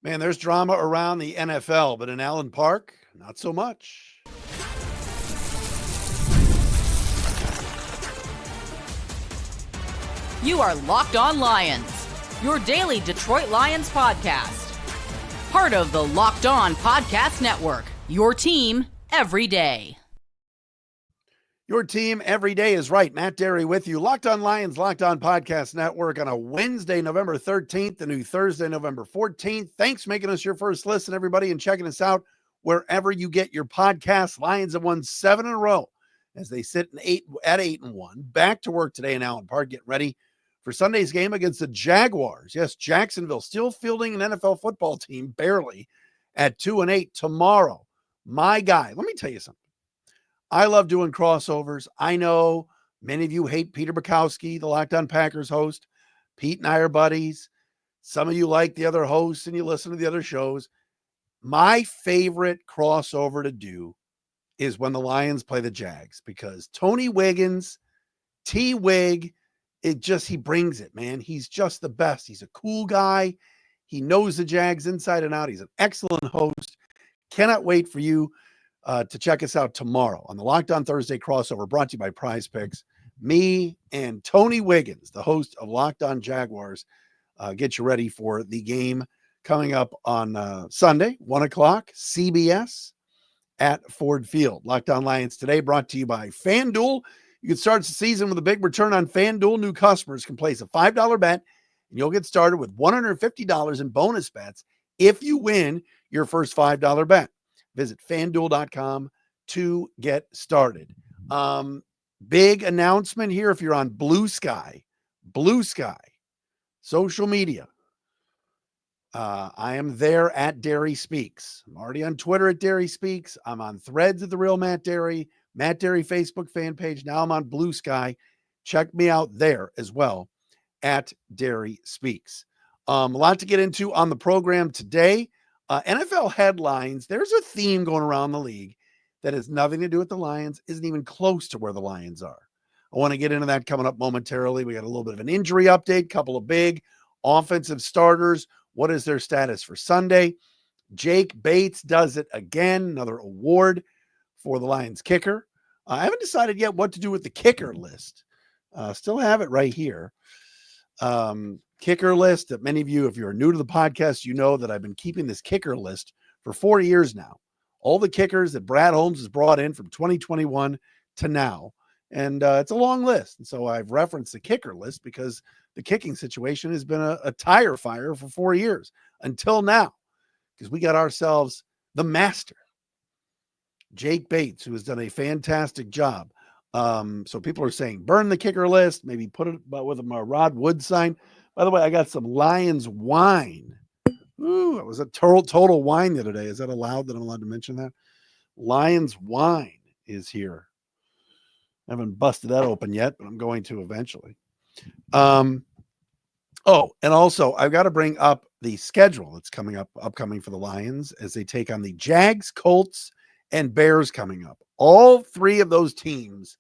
Man, there's drama around the NFL, but in Allen Park, not so much. You are Locked On Lions, your daily Detroit Lions podcast. Part of the Locked On Podcast Network, your team every day. Your team every day is right. Matt Derry with you. Locked On Lions, Locked On Podcast Network on a Wednesday, November 13th, the new Thursday, November 14th. Thanks for making us your first listen, everybody, and checking us out wherever you get your podcasts. Lions have won 7 in a row as they sit at 8-1. Back to work today in Allen Park, getting ready for Sunday's game against the Jaguars. Yes, Jacksonville still fielding an NFL football team, barely, at 2-8 tomorrow. My guy, let me tell you something. I love doing crossovers. I know many of you hate Peter Bukowski, the Locked On Packers host. Pete and I are buddies. Some of you like the other hosts and you listen to the other shows. My favorite crossover to do is when the Lions play the Jags, because Tony Wiggins, T-Wig, he brings it, man. He's just the best. He's a cool guy. He knows the Jags inside and out. He's an excellent host. Cannot wait for you to check us out tomorrow on the Locked On Thursday crossover, brought to you by PrizePicks. Me and Tony Wiggins, the host of Locked On Jaguars, get you ready for the game coming up on Sunday, 1 o'clock, CBS at Ford Field. Locked On Lions today, brought to you by FanDuel. You can start the season with a big return on FanDuel. New customers can place a $5 bet, and you'll get started with $150 in bonus bets if you win your first $5 bet. Visit FanDuel.com to get started. Big announcement here if you're on Blue Sky, social media. I am there at Derry Speaks. I'm already on Twitter at Derry Speaks. I'm on Threads at The Real Matt Derry Facebook fan page. Now I'm on Blue Sky. Check me out there as well at Derry Speaks. A lot to get into on the program today. NFL headlines. There's a theme going around the league that has nothing to do with the Lions, isn't even close to where the Lions are. I want to get into that coming up momentarily. We got a little bit of an injury update, couple of big offensive starters. What is their status for Sunday? Jake Bates does it again, another award for the Lions kicker. I haven't decided yet what to do with the kicker list. Still have it right here. Kicker list that many of you, if you're new to the podcast, you know that I've been keeping this kicker list for 4 years now. All the kickers that Brad Holmes has brought in from 2021 to now. And it's a long list. And so I've referenced the kicker list because the kicking situation has been a tire fire for 4 years until now, because we got ourselves the master, Jake Bates, who has done a fantastic job. So people are saying, burn the kicker list, maybe put it with a Rod Wood sign. By the way, I got some Lions wine. Ooh, it was a total wine the other day. Is that allowed that I'm allowed to mention that? Lions wine is here. I haven't busted that open yet, but I'm going to eventually. And also I've got to bring up the schedule that's upcoming for the Lions as they take on the Jags, Colts, and Bears coming up. All three of those teams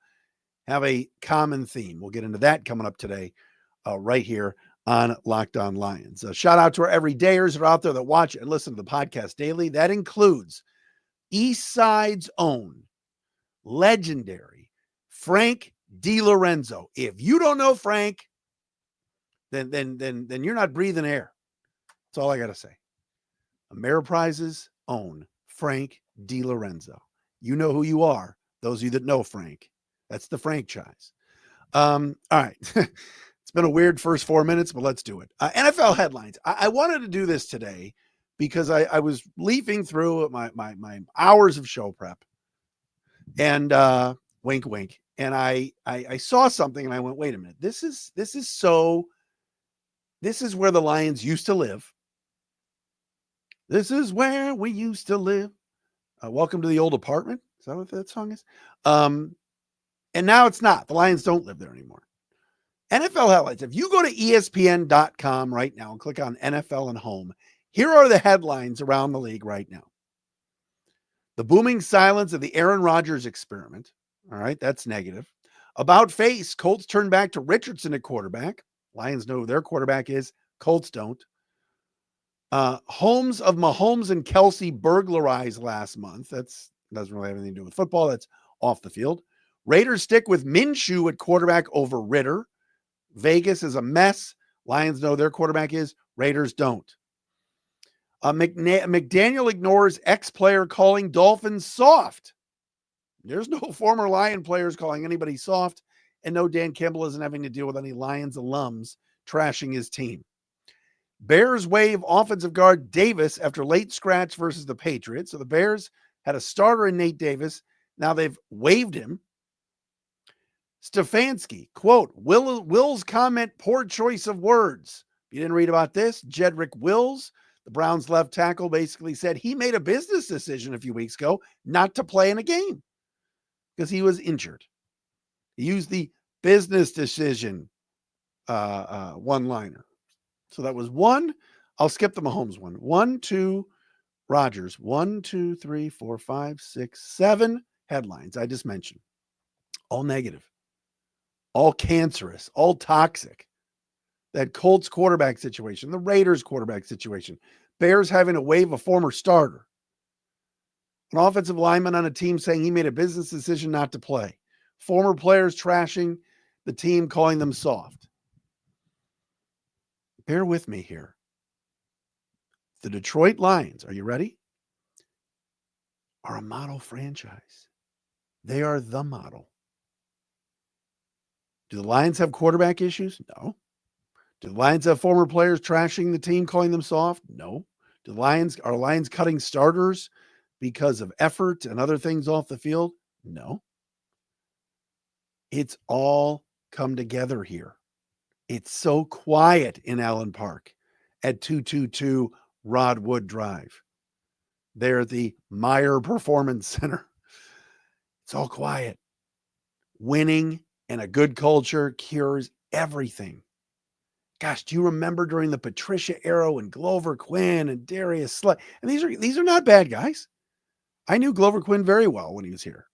have a common theme. We'll get into that coming up today, right here on Locked On Lions. Shout out to our everydayers that are out there that watch and listen to the podcast daily. That includes East Side's own legendary Frank DiLorenzo. If you don't know Frank, then you're not breathing air. That's all I got to say. Ameriprise's own Frank DiLorenzo. You know who you are. Those of you that know Frank. That's the franchise. All right. It's been a weird first 4 minutes, but let's do it. NFL headlines. I wanted to do this today because I was leafing through my hours of show prep, and wink, wink. And I saw something and I went, wait a minute. This is where the Lions used to live. This is where we used to live. Welcome to the old apartment. Is that what that song is? And now it's not. The Lions don't live there anymore. NFL headlines. If you go to ESPN.com right now and click on NFL and home, here are the headlines around the league right now. The booming silence of the Aaron Rodgers experiment. All right, that's negative. About face, Colts turn back to Richardson at quarterback. Lions know who their quarterback is. Colts don't. Homes of Mahomes and Kelsey burglarized last month. That's doesn't really have anything to do with football. That's off the field. Raiders stick with Minshew at quarterback over Ritter. Vegas is a mess. Lions know their quarterback is. Raiders don't. McDaniel ignores ex-player calling Dolphins soft. There's no former Lion players calling anybody soft, and no, Dan Campbell isn't having to deal with any Lions alums trashing his team. Bears waive offensive guard Davis after late scratch versus the Patriots. So the Bears had a starter in Nate Davis. Now they've waived him. Stefanski, quote, Will's comment, poor choice of words. If you didn't read about this, Jedrick Wills, the Browns left tackle, basically said he made a business decision a few weeks ago not to play in a game because he was injured. He used the business decision one-liner. So that was one. I'll skip the Mahomes one. 1, 2, Rodgers. 1, 2, 3, 4, 5, 6, 7 headlines I just mentioned. All negative. All cancerous. All toxic. That Colts quarterback situation. The Raiders quarterback situation. Bears having to waive a former starter. An offensive lineman on a team saying he made a business decision not to play. Former players trashing the team, calling them soft. Bear with me here. The Detroit Lions, are you ready? Are a model franchise. They are the model. Do the Lions have quarterback issues? No. Do the Lions have former players trashing the team, calling them soft? No. Are Lions cutting starters because of effort and other things off the field? No. It's all come together here. It's so quiet in Allen Park at 222 Rodwood Drive. They're at the Meyer Performance Center. It's all quiet. Winning and a good culture cures everything. Gosh, do you remember during the Patricia era when Glover Quinn and Darius Slay? And these are not bad guys. I knew Glover Quinn very well when he was here.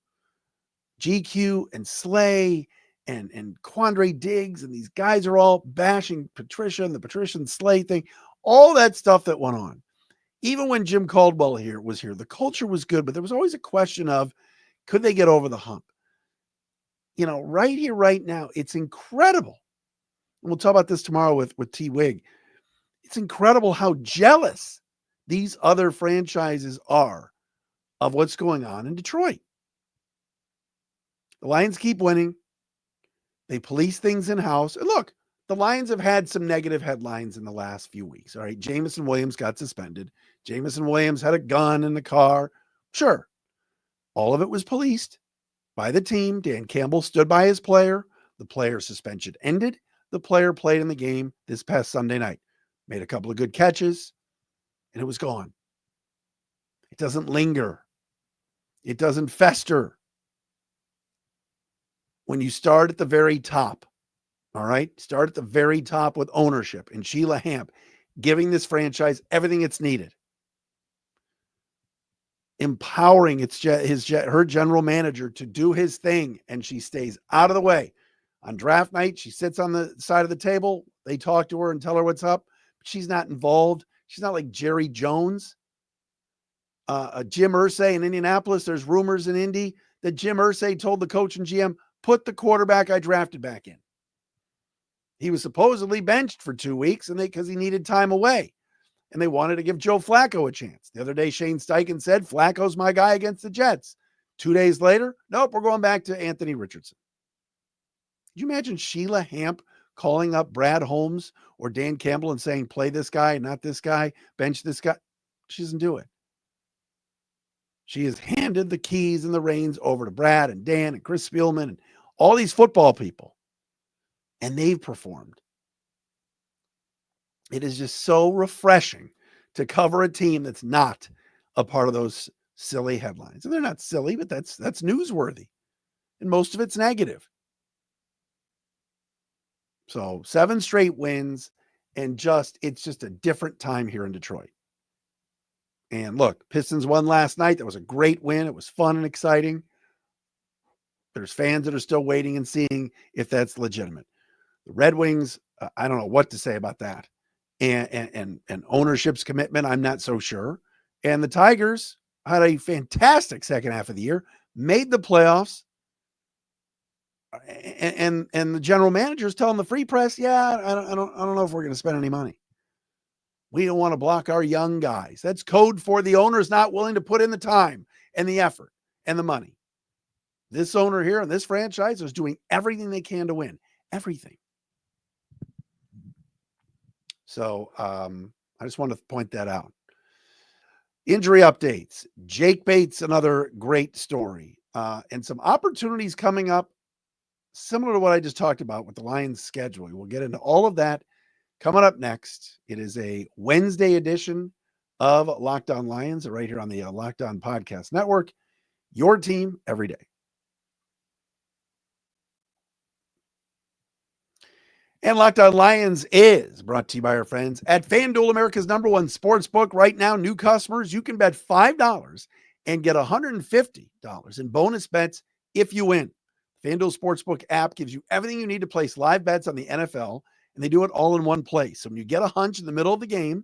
GQ and Slay and Quandre Diggs, and these guys are all bashing Patricia and the Patricia and Slay thing, all that stuff that went on. Even when Jim Caldwell was here, the culture was good, but there was always a question of, could they get over the hump? You know, right here, right now, it's incredible. And we'll talk about this tomorrow with T. Wig. It's incredible how jealous these other franchises are of what's going on in Detroit. The Lions keep winning. They police things in-house. And look, the Lions have had some negative headlines in the last few weeks. All right, Jameson Williams got suspended. Jameson Williams had a gun in the car. Sure. All of it was policed by the team. Dan Campbell stood by his player. The player's suspension ended. The player played in the game this past Sunday night. Made a couple of good catches, and it was gone. It doesn't linger. It doesn't fester. When you start at the very top, all right? Start at the very top with ownership and Sheila Hamp giving this franchise everything it's needed. Empowering her general manager to do his thing, and she stays out of the way. On draft night, she sits on the side of the table. They talk to her and tell her what's up. She's not involved. She's not like Jerry Jones. Jim Irsay in Indianapolis, there's rumors in Indy that Jim Irsay told the coach and GM, put the quarterback I drafted back in. He was supposedly benched for 2 weeks because he needed time away. And they wanted to give Joe Flacco a chance. The other day, Shane Steichen said, Flacco's my guy against the Jets. 2 days later, nope, we're going back to Anthony Richardson. Could you imagine Sheila Hamp calling up Brad Holmes or Dan Campbell and saying, play this guy, not this guy, bench this guy? She doesn't do it. She has handed the keys and the reins over to Brad and Dan and Chris Spielman and all these football people. And they've performed. It is just so refreshing to cover a team that's not a part of those silly headlines. And they're not silly, but that's newsworthy. And most of it's negative. So 7 straight wins, and it's just a different time here in Detroit. And look, Pistons won last night. That was a great win. It was fun and exciting. There's fans that are still waiting and seeing if that's legitimate. The Red Wings, I don't know what to say about that. and ownership's commitment, I'm not so sure. And the Tigers had a fantastic second half of the year, made the playoffs, and the general manager is telling the free press, yeah, I don't know if we're going to spend any money. We don't want to block our young guys. That's code for the owners not willing to put in the time and the effort and the money. This owner here and this franchise is doing everything they can to win. Everything. So I just wanted to point that out. Injury updates. Jake Bates, another great story. And some opportunities coming up similar to what I just talked about with the Lions schedule. We'll get into all of that coming up next. It is a Wednesday edition of Locked On Lions right here on the Locked On Podcast Network. Your team every day. And Locked On Lions is brought to you by our friends at FanDuel, America's #1 sports book. Right now, new customers, you can bet $5 and get $150 in bonus bets if you win. FanDuel Sportsbook app gives you everything you need to place live bets on the NFL, and they do it all in one place. So when you get a hunch in the middle of the game,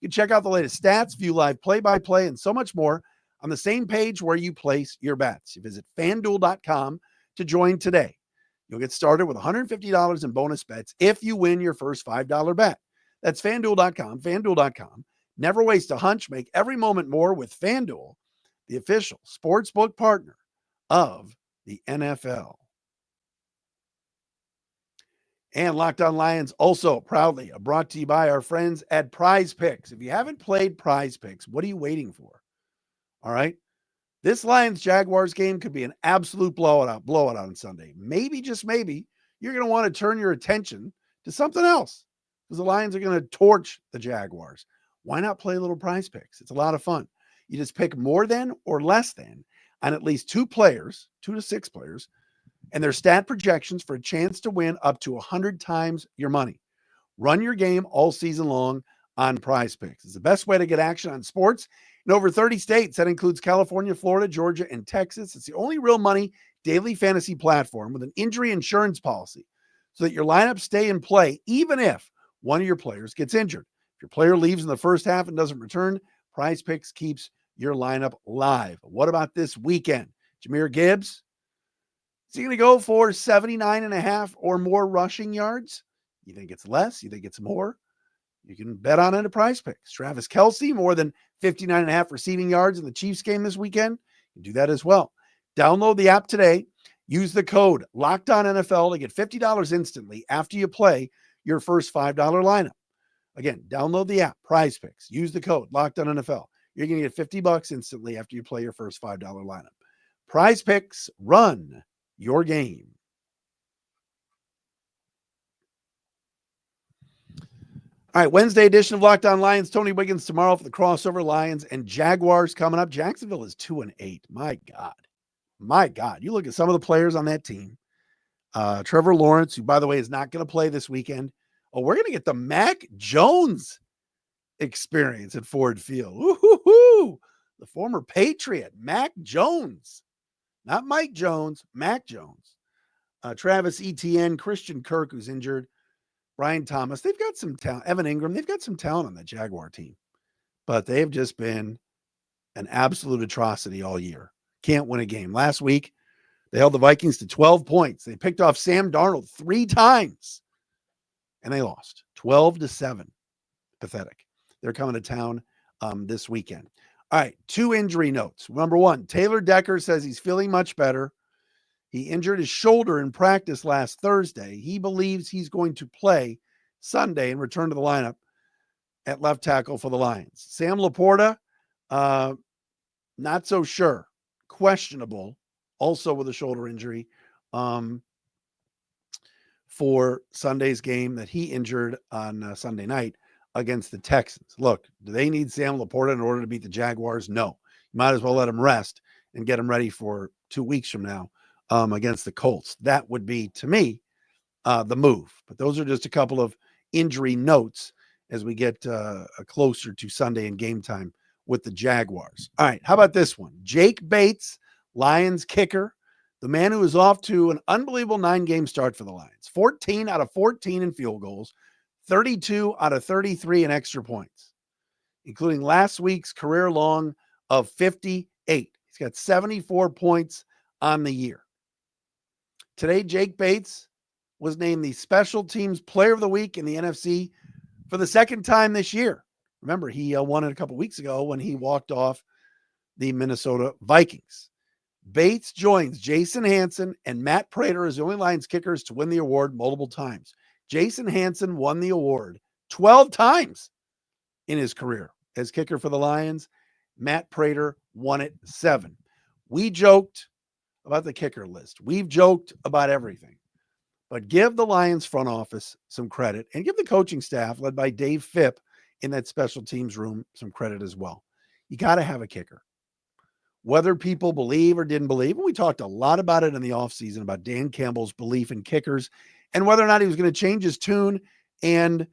you can check out the latest stats, view live play-by-play, and so much more on the same page where you place your bets. You visit FanDuel.com to join today. You'll get started with $150 in bonus bets if you win your first $5 bet. That's FanDuel.com, FanDuel.com. Never waste a hunch. Make every moment more with FanDuel, the official sportsbook partner of the NFL. And Locked On Lions also proudly brought to you by our friends at PrizePicks. If you haven't played PrizePicks, what are you waiting for? All right. This Lions-Jaguars game could be an absolute blowout on Sunday. Maybe, just maybe, you're going to want to turn your attention to something else because the Lions are going to torch the Jaguars. Why not play a little PrizePicks? It's a lot of fun. You just pick more than or less than on at least 2 players, 2 to 6 players, and their stat projections for a chance to win up to 100 times your money. Run your game all season long on PrizePicks. It's the best way to get action on sports in over 30 states. That includes California, Florida, Georgia, and Texas. It's the only real money daily fantasy platform with an injury insurance policy so that your lineups stay in play even if one of your players gets injured. If your player leaves in the first half and doesn't return, PrizePicks keeps your lineup live. What about this weekend? Jahmyr Gibbs, is he going to go for 79.5 or more rushing yards? You think it's less? You think it's more? You can bet on it at PrizePicks. Travis Kelce, more than 59.5 receiving yards in the Chiefs game this weekend. You can do that as well. Download the app today. Use the code LOCKEDONNFL to get $50 instantly after you play your first $5 lineup. Again, download the app, PrizePicks. Use the code LOCKEDONNFL. You're going to get $50 instantly after you play your first $5 lineup. PrizePicks, run your game. All right, Wednesday edition of Locked On Lions. Tony Wiggins tomorrow for the crossover. Lions and Jaguars coming up. Jacksonville is 2-8. My God. You look at some of the players on that team. Trevor Lawrence, who, by the way, is not going to play this weekend. Oh, we're going to get the Mac Jones experience at Ford Field. Woo-hoo-hoo. The former Patriot, Mac Jones. Not Mike Jones, Mac Jones. Travis Etienne, Christian Kirk, who's injured. Brian Thomas. They've got some talent. Evan Ingram. They've got some talent on that Jaguar team. But they've just been an absolute atrocity all year. Can't win a game. Last week, they held the Vikings to 12 points. They picked off Sam Darnold 3 times. And they lost 12-7. Pathetic. They're coming to town this weekend. All right, 2 injury notes. Number 1, Taylor Decker says he's feeling much better. He injured his shoulder in practice last Thursday. He believes he's going to play Sunday and return to the lineup at left tackle for the Lions. Sam Laporta, not so sure. Questionable, also with a shoulder injury for Sunday's game that he injured on Sunday night against the Texans. Look, do they need Sam Laporta in order to beat the Jaguars? No. You might as well let him rest and get him ready for 2 weeks from now against the Colts. That would be, to me, the move. But those are just a couple of injury notes as we get closer to Sunday and game time with the Jaguars. All right, how about this one? Jake Bates, Lions kicker, the man who is off to an unbelievable 9-game start for the Lions. 14 out of 14 in field goals, 32 out of 33 in extra points, including last week's career long of 58. He's got 74 points on the year. Today, Jake Bates was named the Special Teams Player of the Week in the NFC for the second time this year. Remember, he won it a couple weeks ago when he walked off the Minnesota Vikings. Bates joins Jason Hanson and Matt Prater as the only Lions kickers to win the award multiple times. Jason Hanson won the award 12 times in his career as kicker for the Lions. Matt Prater won it 7. We joked about the kicker list. We've joked about everything. But give the Lions front office some credit and give the coaching staff led by Dave Phipp in that special teams room some credit as well. You got to have a kicker. Whether people believe or didn't believe, and we talked a lot about it in the offseason about Dan Campbell's belief in kickers and whether or not he was going to change his tune and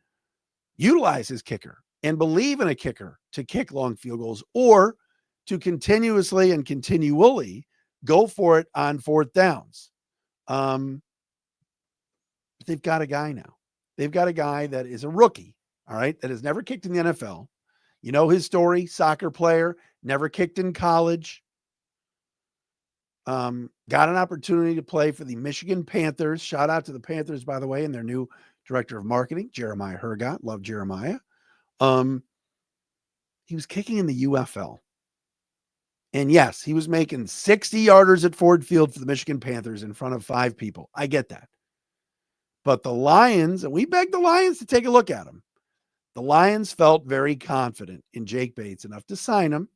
utilize his kicker and believe in a kicker to kick long field goals or to continuously and continually go for it on fourth downs. But they've got a guy now. They've got a guy that is a rookie, all right, that has never kicked in the NFL. You know his story, soccer player, never kicked in college. Got an opportunity to play for the Michigan Panthers. Shout out to the Panthers, by the way, and their new director of marketing, Jeremiah Hergott. Love Jeremiah. He was kicking in the UFL. And yes, he was making 60-yarders at Ford Field for the Michigan Panthers in front of 5 people. I get that. But the Lions, and we begged the Lions to take a look at him. The Lions felt very confident in Jake Bates enough to sign him.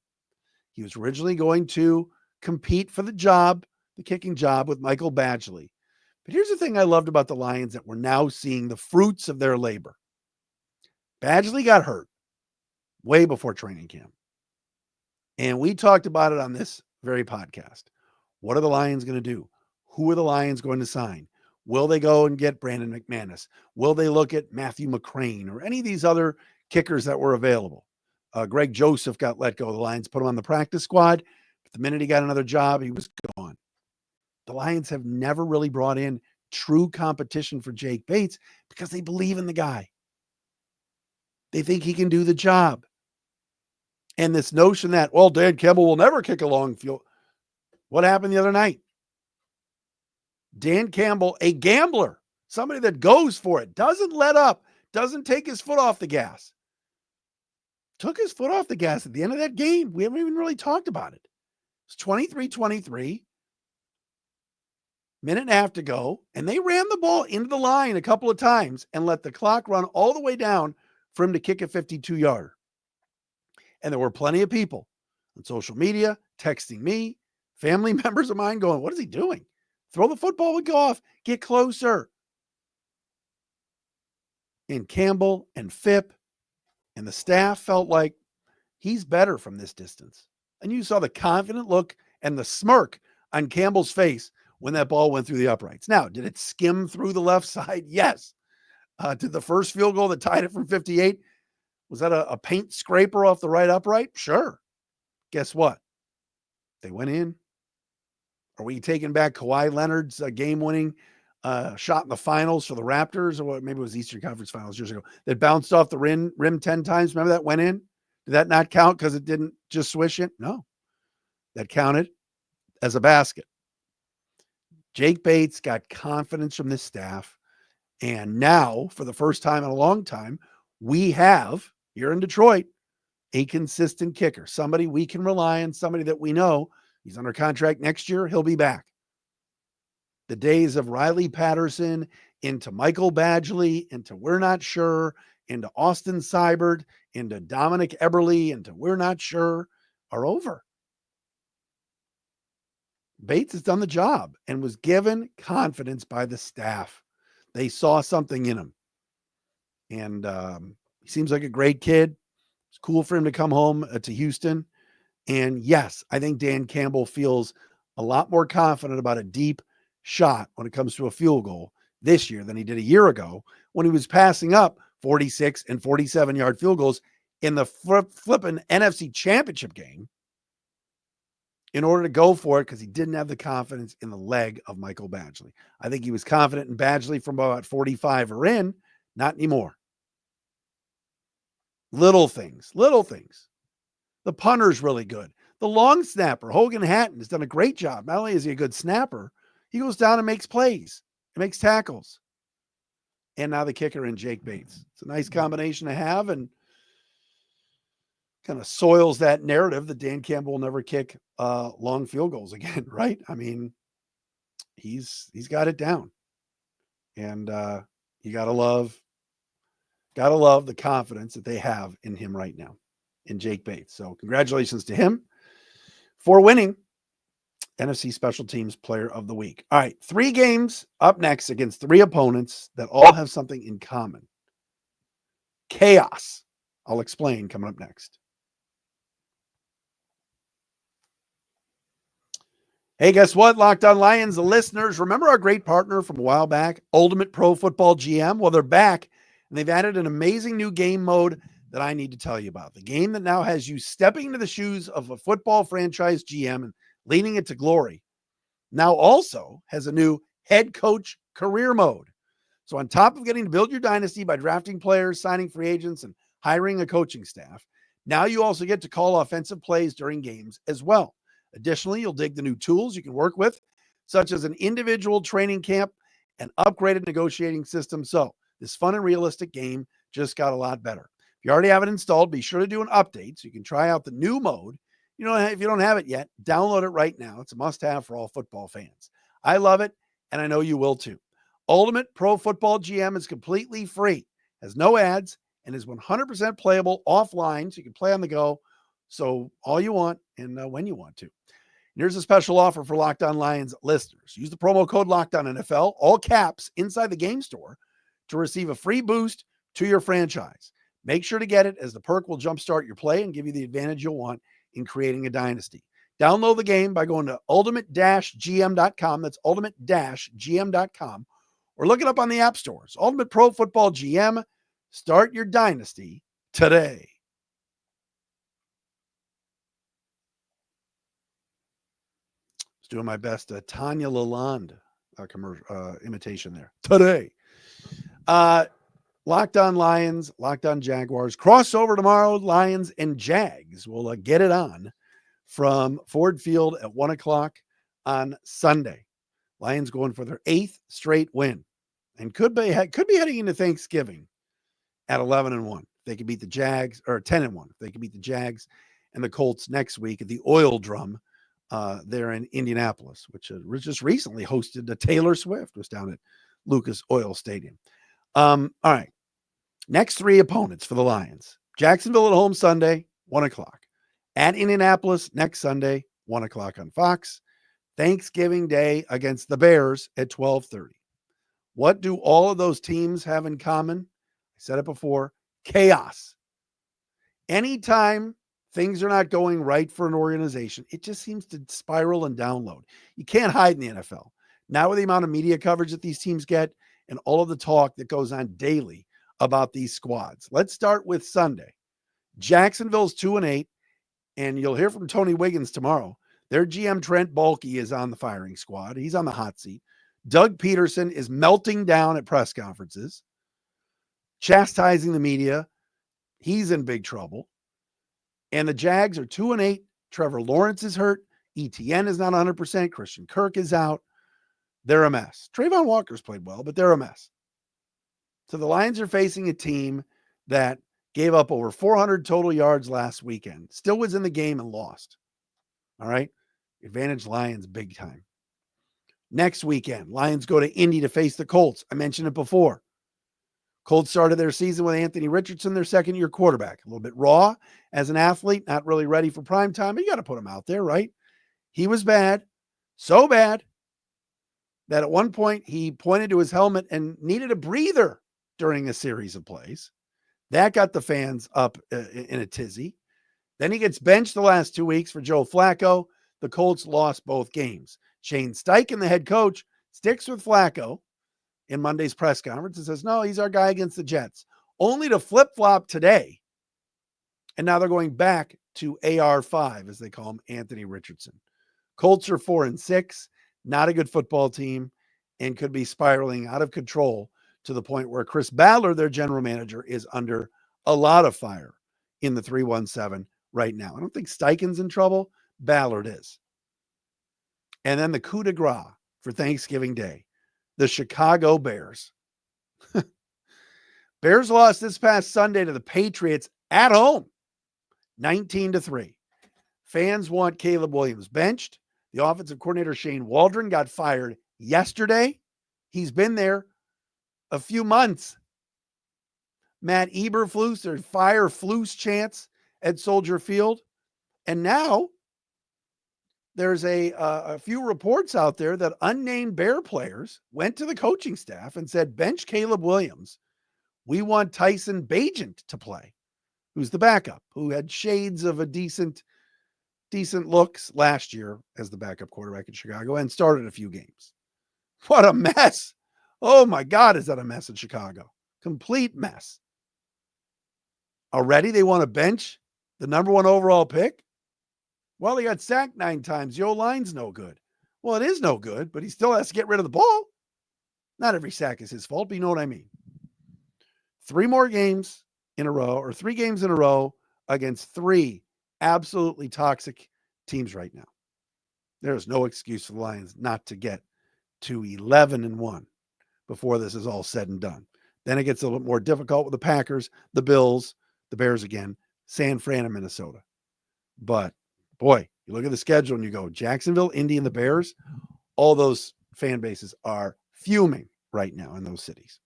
He was originally going to compete for the job, the kicking job with Michael Badgley. But here's the thing I loved about the Lions that we're now seeing the fruits of their labor. Badgley got hurt way before training camp. And we talked about it on this very podcast. What are the Lions going to do? Who are the Lions going to sign? Will they go and get Brandon McManus? Will they look at Matthew McCrane or any of these other kickers that were available? Greg Joseph got let go. The Lions put him on the practice squad. But the minute he got another job, he was gone. The Lions have never really brought in true competition for Jake Bates because they believe in the guy. They think he can do the job. And this notion that, well, Dan Campbell will never kick a long field. What happened the other night? Dan Campbell, a gambler, somebody that goes for it, doesn't let up, doesn't take his foot off the gas. Took his foot off the gas at the end of that game. We haven't even really talked about it. It's 23-23. Minute and a half to go. And they ran the ball into the line a couple of times and let the clock run all the way down for him to kick a 52-yarder. And there were plenty of people on social media texting me, family members of mine going, what is he doing? Throw the football with Goff. Get closer. And Campbell and Phipp and the staff felt like he's better from this distance. And you saw the confident look and the smirk on Campbell's face when that ball went through the uprights. Now, did it skim through the left side? Yes. Did the first field goal that tied it from 58, was that a paint scraper off the right upright? Sure. Guess what? They went in. Are we taking back Kawhi Leonard's game-winning shot in the finals for the Raptors, or what? Maybe it was Eastern Conference Finals years ago, that bounced off the rim 10 times? Remember that went in? Did that not count because it didn't just swish it? No. That counted as a basket. Jake Bates got confidence from this staff, and now, for the first time in a long time, we have, here in Detroit, a consistent kicker, somebody we can rely on, somebody that we know. He's under contract next year. He'll be back. The days of Riley Patterson into Michael Badgley, into we're not sure, into Austin Seibert, into Dominic Eberle, into we're not sure, are over. Bates has done the job and was given confidence by the staff. They saw something in him. And he seems like a great kid. It's cool for him to come home to Houston. And yes, I think Dan Campbell feels a lot more confident about a deep shot when it comes to a field goal this year than he did a year ago when he was passing up 46 and 47-yard field goals in the flipping NFC Championship game in order to go for it because he didn't have the confidence in the leg of Michael Badgley. I think he was confident in Badgley from about 45 or in, not anymore. Little things. The punter's really good. The long snapper, Hogan Hatton, has done a great job. Not only is he a good snapper, he goes down and makes plays. He makes tackles. And now the kicker in Jake Bates. It's a nice combination to have, and kind of soils that narrative that Dan Campbell will never kick long field goals again, right? I mean, he's got it down. And you gotta love the confidence that they have in him right now, in Jake Bates. So congratulations to him for winning NFC Special Teams Player of the Week. All right, 3 games up next against 3 opponents that all have something in common. Chaos. I'll explain coming up next. Hey, guess what? Locked On Lions, the listeners, remember our great partner from a while back, Ultimate Pro Football GM? Well, they're back, and they've added an amazing new game mode that I need to tell you about. The game that now has you stepping into the shoes of a football franchise GM and leading it to glory, now also has a new head coach career mode. So on top of getting to build your dynasty by drafting players, signing free agents, and hiring a coaching staff, now you also get to call offensive plays during games as well. Additionally, you'll dig the new tools you can work with, such as an individual training camp and upgraded negotiating system. So this fun and realistic game just got a lot better. If you already have it installed, be sure to do an update so you can try out the new mode. If you don't have it yet, download it right now. It's a must-have for all football fans. I love it, and I know you will too. Ultimate Pro Football GM is completely free, has no ads, and is 100% playable offline, so you can play on the go. So all you want and when you want to. And here's a special offer for Locked On Lions listeners. Use the promo code LOCKEDONNFL, all caps, inside the game store to receive a free boost to your franchise. Make sure to get it, as the perk will jumpstart your play and give you the advantage you'll want in creating a dynasty. Download the game by going to ultimate-gm.com. That's ultimate-gm.com. Or look it up on the app stores. Ultimate Pro Football GM. Start your dynasty today. I was doing my best Tanya Lalonde imitation there. Today. Locked On Lions, Locked On Jaguars. Crossover tomorrow, Lions and Jags. We'll get it on from Ford Field at 1 o'clock on Sunday. Lions going for their 8th straight win, and could be heading into Thanksgiving at 11-1. They could beat the Jags, or 10-1. They could beat the Jags and the Colts next week at the Oil Drum there in Indianapolis, which just recently hosted Taylor Swift, was down at Lucas Oil Stadium. All right. Next 3 opponents for the Lions. Jacksonville at home Sunday, 1 o'clock. At Indianapolis next Sunday, 1 o'clock on Fox. Thanksgiving Day against the Bears at 12:30. What do all of those teams have in common? I said it before, chaos. Anytime things are not going right for an organization, it just seems to spiral and download. You can't hide in the NFL. Now with the amount of media coverage that these teams get and all of the talk that goes on daily about these squads. Let's start with Sunday. Jacksonville's 2-8, and you'll hear from Tony Wiggins tomorrow. Their GM Trent Baalke is on the firing squad. He's on the hot seat. Doug Peterson is melting down at press conferences, chastising the media. He's in big trouble. And the Jags are 2-8. Trevor Lawrence is hurt. ETN is not 100%. Christian Kirk is out. They're a mess. Trayvon Walker's played well, but they're a mess. So the Lions are facing a team that gave up over 400 total yards last weekend, still was in the game and lost. All right. Advantage Lions big time. Next weekend, Lions go to Indy to face the Colts. I mentioned it before. Colts started their season with Anthony Richardson, their second-year quarterback. A little bit raw as an athlete, not really ready for prime time, but you got to put him out there, right? He was bad, so bad that at one point he pointed to his helmet and needed a breather during a series of plays. That got the fans up in a tizzy. Then he gets benched the last 2 weeks for Joe Flacco. The Colts lost both games. Shane Steichen, the head coach, sticks with Flacco in Monday's press conference and says, no, he's our guy against the Jets, only to flip-flop today. And now they're going back to AR5, as they call him, Anthony Richardson. Colts are 4-6, not a good football team, and could be spiraling out of control to the point where Chris Ballard, their general manager, is under a lot of fire. in the 317 right now. I don't think Steichen's in trouble. Ballard is. And then the coup de grace for Thanksgiving Day, the Chicago Bears. Bears lost this past Sunday to the Patriots at home, 19-3. Fans want Caleb Williams benched. The offensive coordinator, Shane Waldron, got fired yesterday. He's been there a few months. Matt Eberflus, there's fire Flus chants at Soldier Field. And now there's a few reports out there that unnamed Bear players went to the coaching staff and said, bench Caleb Williams. We want Tyson Bagent to play, who's the backup, who had shades of a decent looks last year as the backup quarterback in Chicago and started a few games. What a mess. Oh my God, is that a mess in Chicago? Complete mess. Already they want to bench the number 1 overall pick? Well, he got sacked 9 times. The O-line's no good. Well, it is no good, but he still has to get rid of the ball. Not every sack is his fault, but you know what I mean. 3 games in a row against 3 absolutely toxic teams right now. There's no excuse for the Lions not to get to 11-1 before this is all said and done. Then it gets a little bit more difficult with the Packers, the Bills, the Bears again, San Fran, and Minnesota. But boy, you look at the schedule and you go, Jacksonville, Indy, and the Bears, all those fan bases are fuming right now in those cities.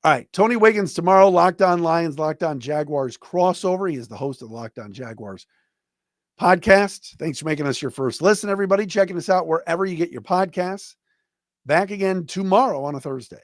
All right, Tony Wiggins tomorrow, Locked On Lions, Locked On Jaguars crossover. He is the host of the Locked On Jaguars podcast. Thanks for making us your first listen, everybody. Checking us out wherever you get your podcasts. Back again tomorrow on a Thursday.